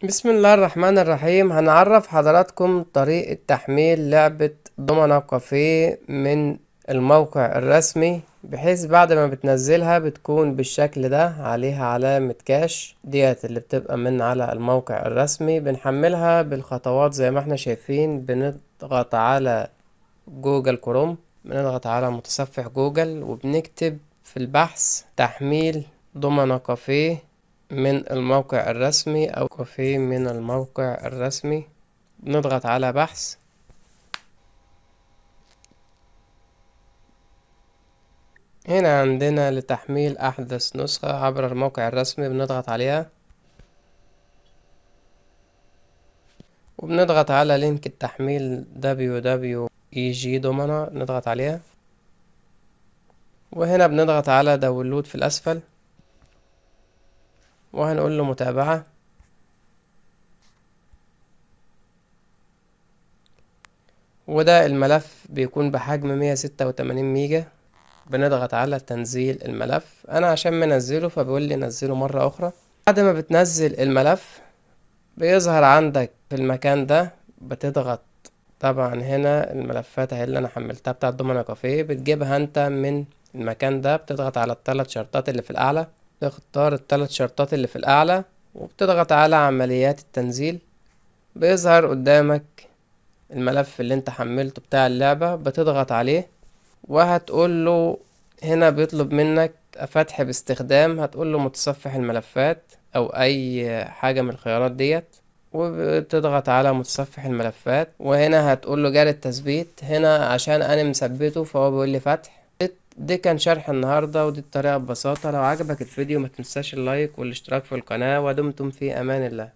بسم الله الرحمن الرحيم. هنعرف حضراتكم طريقة تحميل لعبة دومنا كافيه من الموقع الرسمي، بحيث بعد ما بتنزلها بتكون بالشكل ده، عليها علامة كاش ديت اللي بتبقى من على الموقع الرسمي. بنحملها بالخطوات زي ما احنا شايفين. بنضغط على جوجل كروم، بنضغط على متصفح جوجل وبنكتب في البحث تحميل دومنا كافيه من الموقع الرسمي أو كافيه من الموقع الرسمي. بنضغط على بحث. هنا عندنا لتحميل أحدث نسخة عبر الموقع الرسمي، بنضغط عليها وبنضغط على لينك التحميل www.eg دومنا، نضغط عليها وهنا بنضغط على داونلود في الأسفل وهنقول له متابعة. وده الملف بيكون بحجم 186 ميجا. بنضغط على تنزيل الملف. انا عشان منزله فبيقول لي نزله مرة اخرى. بعد ما بتنزل الملف بيظهر عندك في المكان ده، بتضغط طبعا هنا الملفات اهي اللي انا حملتها بتاعة دومنا كافيه، بتجيبها انت من المكان ده. بتضغط على الثلاث شرطات اللي في الاعلى، تختار الثلاث شرطات اللي في الاعلى وبتضغط على عمليات التنزيل. بيظهر قدامك الملف اللي انت حملته بتاع اللعبة، بتضغط عليه وهتقول له هنا بيطلب منك فتح باستخدام، هتقول له متصفح الملفات او اي حاجة من الخيارات ديت وبتضغط على متصفح الملفات. وهنا هتقول له جاري التثبيت. هنا عشان انا مثبته فهو بيقول لي فتح. ده كان شرح النهاردة، ودي الطريقة ببساطة. لو عجبك الفيديو ما تنساش اللايك والاشتراك في القناة، ودمتم في امان الله.